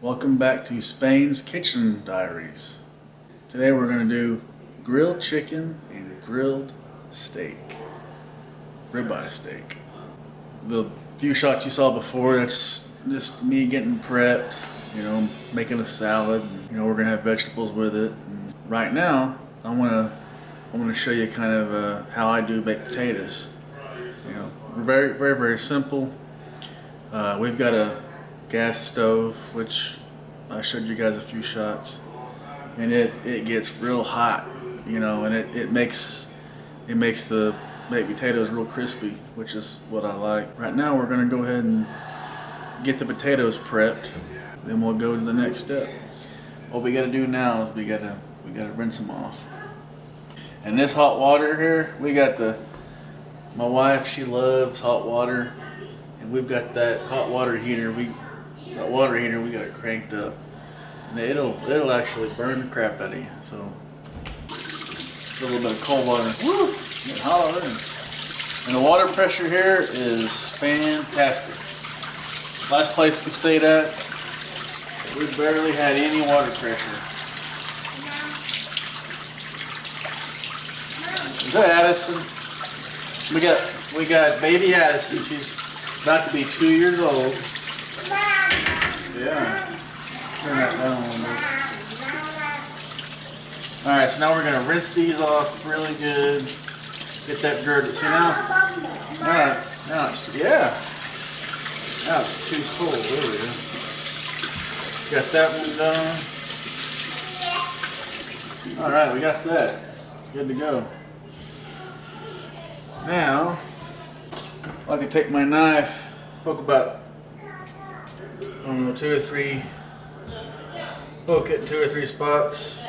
Welcome back to Spain's Kitchen Diaries. Today we're going to do grilled chicken and grilled steak, ribeye steak. The few shots you saw before, that's just me getting prepped, making a salad. We're going to have vegetables with it. And right now, I want to show you kind of how I do baked potatoes. Very, very, very simple. We've got a gas stove, which I showed you guys a few shots, and it gets real hot, and it makes the baked potatoes real crispy, which is what I like. Right now we're gonna go ahead and get the potatoes prepped, then we'll go to the next step. What we gotta do now is we gotta rinse them off. And this hot water here, we got my wife, she loves hot water, and we've got that hot water heater. We got it cranked up, and it'll actually burn the crap out of you. So a little bit of cold water. Woo! Get hot already. And the water pressure here is fantastic. Last place we stayed at, we barely had any water pressure. Is that Addison? We got baby Addison. She's about to be 2 years old. Yeah. Turn that down a little bit. Alright, so now we're going to rinse these off really good. Get that dirt. See now? Now it's too cold. There we go. Got that one done. Alright, we got that. Good to go. Now, I like to take my knife, poke about poke it in 2 or 3 spots.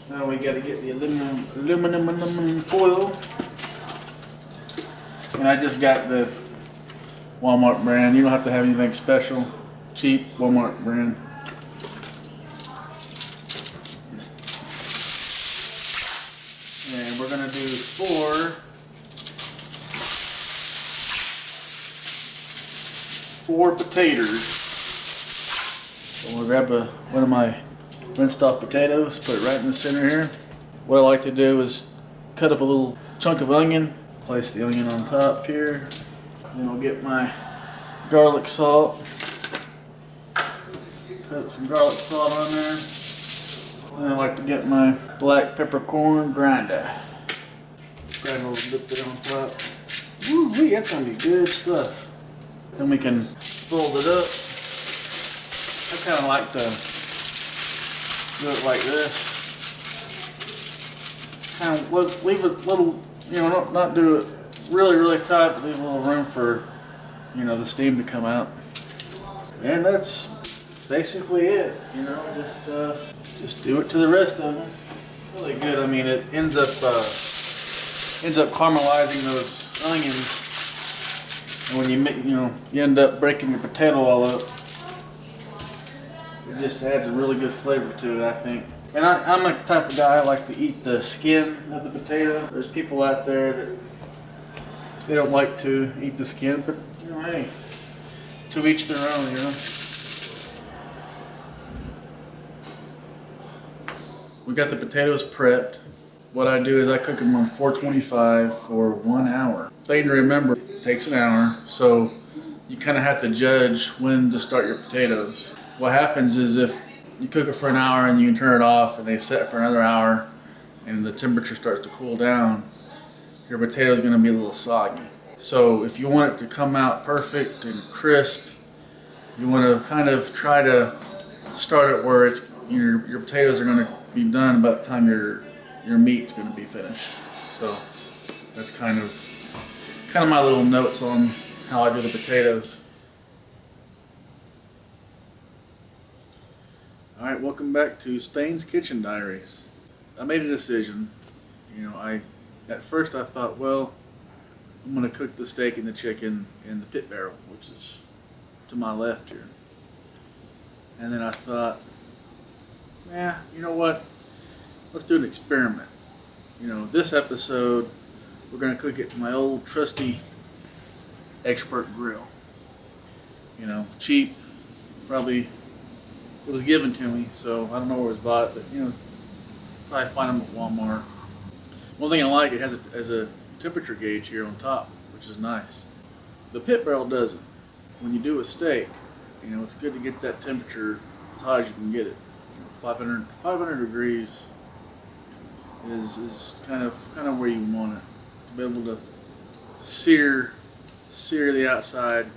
Now we got to get the aluminum foil, and I just got the Walmart brand. You don't have to have anything special, cheap Walmart brand. And we're gonna do four potatoes. So we'll grab one of my rinsed off potatoes, put it right in the center here. What I like to do is cut up a little chunk of onion, place the onion on top here. Then I'll get my garlic salt. Put some garlic salt on there. Then I like to get my black peppercorn grinder. Grind a little bit there on top. Woo-wee, that's gonna be good stuff. Then we can fold it up. I kind of like to do it like this. Kind of leave it a little, not do it really, really tight, but leave a little room for, the steam to come out. And that's basically it. Just do it to the rest of them. Really good. I mean, it ends up caramelizing those onions. And when you end up breaking your potato all up, it just adds a really good flavor to it, I think. And I'm the type of guy I like to eat the skin of the potato. There's people out there that they don't like to eat the skin, but hey, to each their own, We got the potatoes prepped. What I do is I cook them on 425 for 1 hour. Thing to remember, it takes an hour, so you kind of have to judge when to start your potatoes. what happens is if you cook it for an hour and you can turn it off and they set for another hour and the temperature starts to cool down, your potato is going to be a little soggy. So if you want it to come out perfect and crisp, you want to kind of try to start it where it's your potatoes are going to be done by the time your meat's going to be finished. So that's kind of my little notes on how I do the potatoes. Alright, welcome back to Spain's Kitchen Diaries. I made a decision. At first I thought, well, I'm going to cook the steak and the chicken in the pit barrel, which is to my left here. And then I thought, you know what? Let's do an experiment. This episode, we're going to cook it to my old trusty expert grill. Cheap, probably. It was given to me, so I don't know where it was bought, but probably find them at Walmart. One thing I like, it has a temperature gauge here on top, which is nice. The pit barrel doesn't. When you do a steak, it's good to get that temperature as high as you can get it. 500 degrees is kind of where you want it, to be able to sear the outside.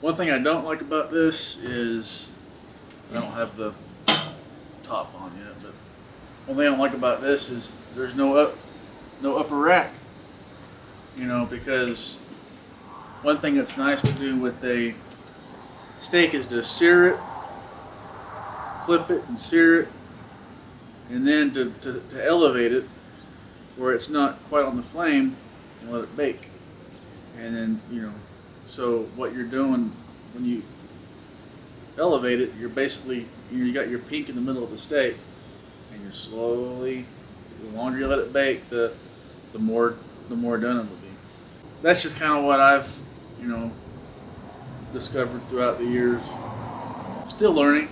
One thing I don't like about this is I don't have the top on yet, but one thing I don't like about this is there's no upper rack. Because one thing that's nice to do with a steak is to sear it, flip it and sear it, and then to elevate it where it's not quite on the flame and let it bake. And then, so what you're doing when you elevate it, you're basically, you got your pink in the middle of the steak, and you're slowly, the longer you let it bake, the more done it will be. That's just kind of what I've, discovered throughout the years. Still learning.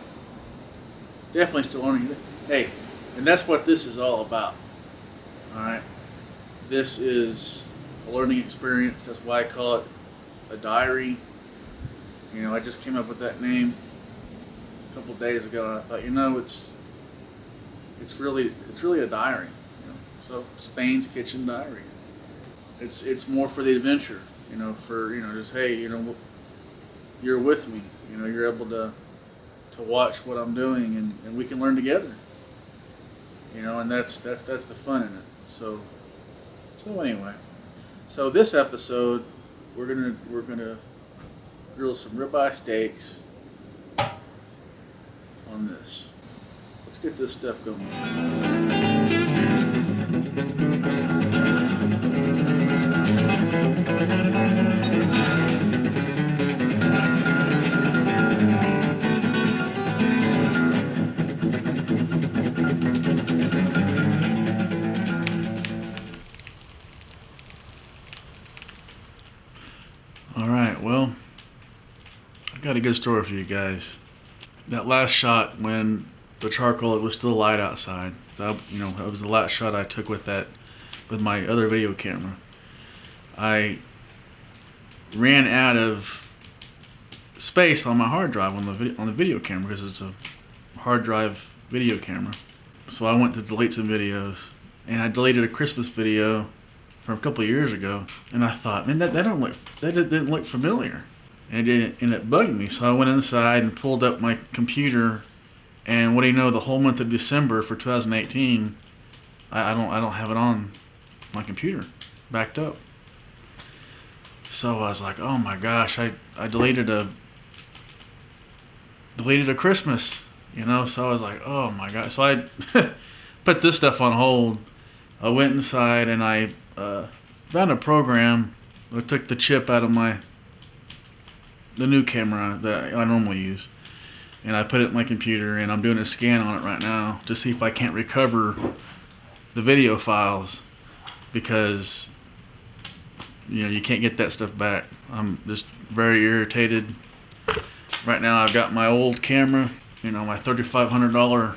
Definitely still learning. Hey, and that's what this is all about. Alright? This is a learning experience. That's why I call it a diary. I just came up with that name a couple of days ago, and I thought, it's really a diary. So Spain's Kitchen Diary. It's more for the adventure. Just hey, you're with me. You're able to watch what I'm doing, and we can learn together. And that's the fun in it. So anyway, so this episode we're gonna grill some ribeye steaks on this. Let's get this stuff going. Alright, well, I got a good story for you guys. That last shot when the charcoal, it was still light outside. That was the last shot I took with my other video camera. I ran out of space on my hard drive on the video camera, because it's a hard drive video camera. So I went to delete some videos, and I deleted a Christmas video from a couple of years ago, and I thought, man, that didn't look familiar, and it bugged me. So I went inside and pulled up my computer, and what do you know? The whole month of December for 2018, I don't have it on my computer, backed up. So I was like, oh my gosh, I deleted a Christmas, So I was like, oh my god. So I put this stuff on hold. I went inside and I found a program. I took the chip out of the new camera that I normally use, and I put it in my computer, and I'm doing a scan on it right now to see if I can't recover the video files, because you can't get that stuff back. I'm just very irritated. Right now I've got my old camera, my $3,500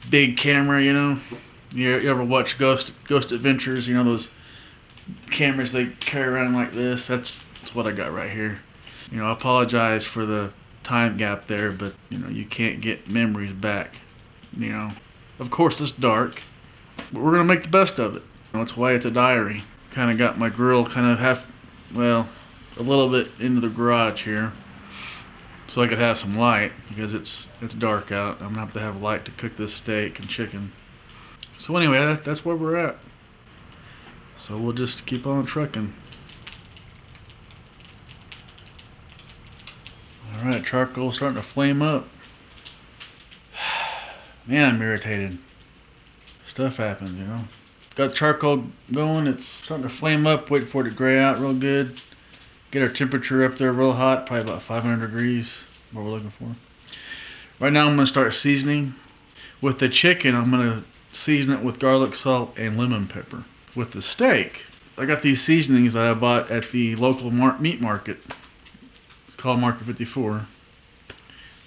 big camera, You ever watch Ghost Adventures? Those cameras they carry around like this? That's what I got right here. I apologize for the time gap there, but you know, you can't get memories back. You know, of course it's dark, but we're gonna make the best of it. That's why it's a diary. Kind of got my grill kind of a little bit into the garage here, so I could have some light because it's dark out. I'm gonna have light to cook this steak and chicken. So anyway, that's where we're at. So we'll just keep on trucking. All right, charcoal's starting to flame up. Man, I'm irritated. Stuff happens, you know. Got charcoal going, it's starting to flame up, wait for it to gray out real good. Get our temperature up there real hot, probably about 500 degrees, what we're looking for. Right now I'm gonna start seasoning. With the chicken, I'm gonna season it with garlic, salt, and lemon pepper. With the steak, I got these seasonings that I bought at the local meat market. It's called Market 54.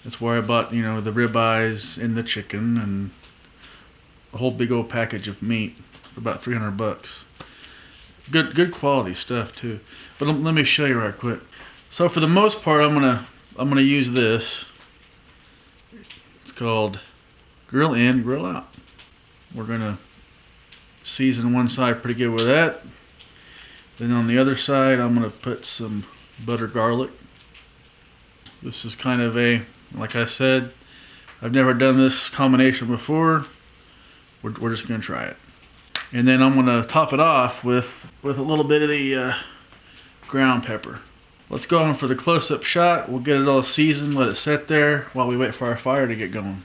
That's where I bought, you know, the ribeyes and the chicken and a whole big old package of meat for about 300 bucks. Good quality stuff too. But let me show you right quick. So for the most part, I'm gonna use this. It's called grill in, grill out. We're gonna season one side pretty good with that. Then on the other side, I'm gonna put some butter garlic. This is kind of like I said, I've never done this combination before. We're just gonna try it. And then I'm gonna top it off with a little bit of the ground pepper. Let's go on for the close-up shot. We'll get it all seasoned, let it sit there while we wait for our fire to get going.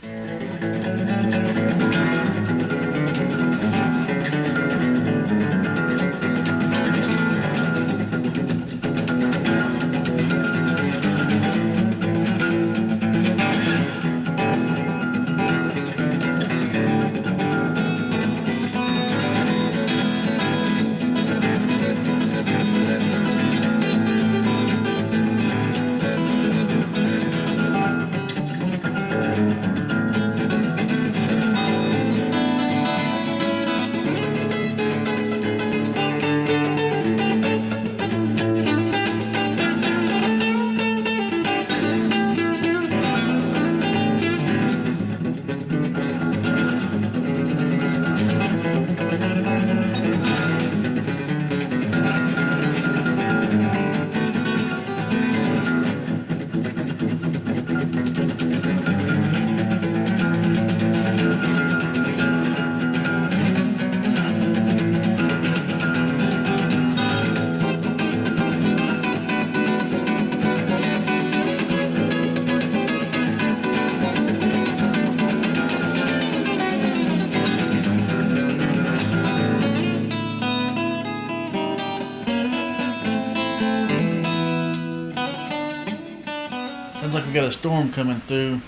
Sounds like we got a storm coming through.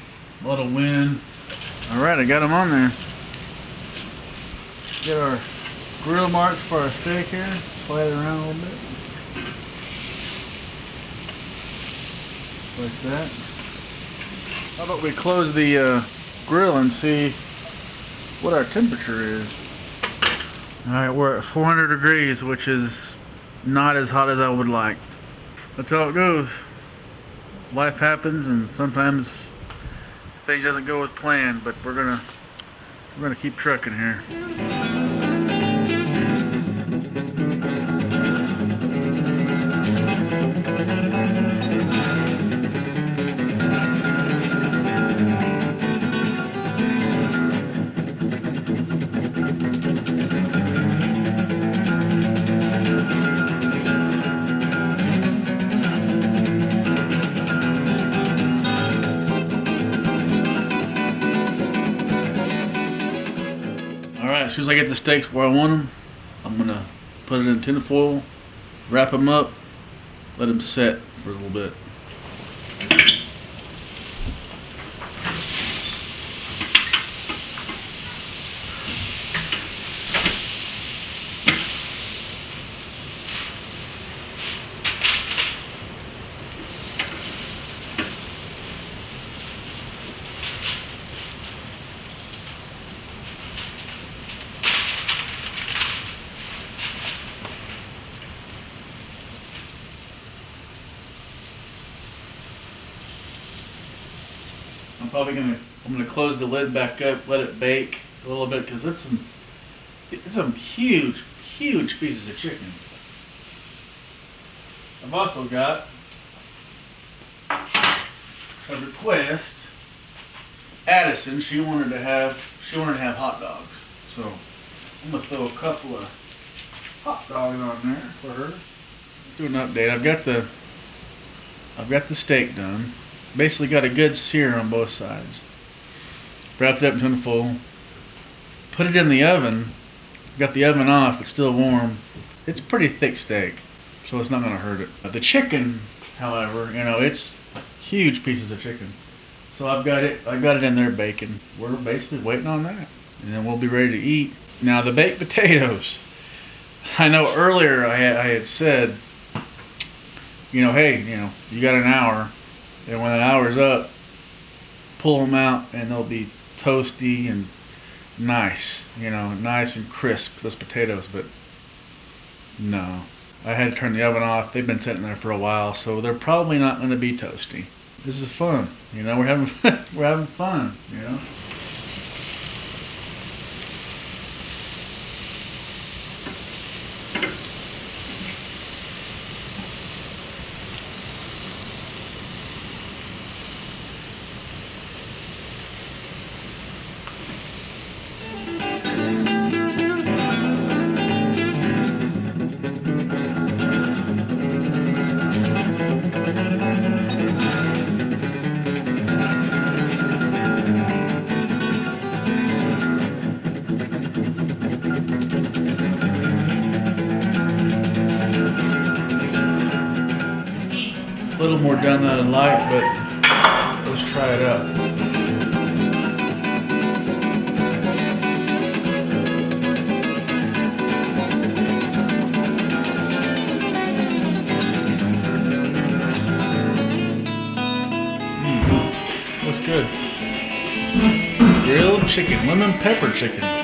A lot of wind. Alright, I got them on there. Get our grill marks for our steak here. Slide it around a little bit. Like that. How about we close the grill and see what our temperature is. Alright, we're at 400 degrees, which is not as hot as I would like. That's how it goes. Life happens, and sometimes things doesn't go as planned, but we're gonna keep trucking here. As soon as I get the steaks where I want them, I'm gonna put it in tin foil, wrap them up, let them set for a little bit. I'm gonna close the lid back up, let it bake a little bit, because it's some huge pieces of chicken. I've also got a request. Addison, she wanted to have hot dogs, so I'm gonna throw a couple of hot dogs on there for her. Let's do an update. I've got the steak done. Basically got a good sear on both sides. Wrapped it up in tinfoil. Put it in the oven. Got the oven off. It's still warm. It's a pretty thick steak, so it's not gonna hurt it. The chicken, however, it's huge pieces of chicken. So I've got it in there baking. We're basically waiting on that, and then we'll be ready to eat. Now the baked potatoes. I know earlier I had said, hey, you got an hour, and when that hour's up, pull them out, and they'll be toasty and nice, nice and crisp, those potatoes. But no, I had to turn the oven off. They've been sitting there for a while, so they're probably not going to be toasty. This is fun, we're having we're having fun, A little more done than I'd like, but let's try it out. Looks good. Grilled chicken, lemon pepper chicken.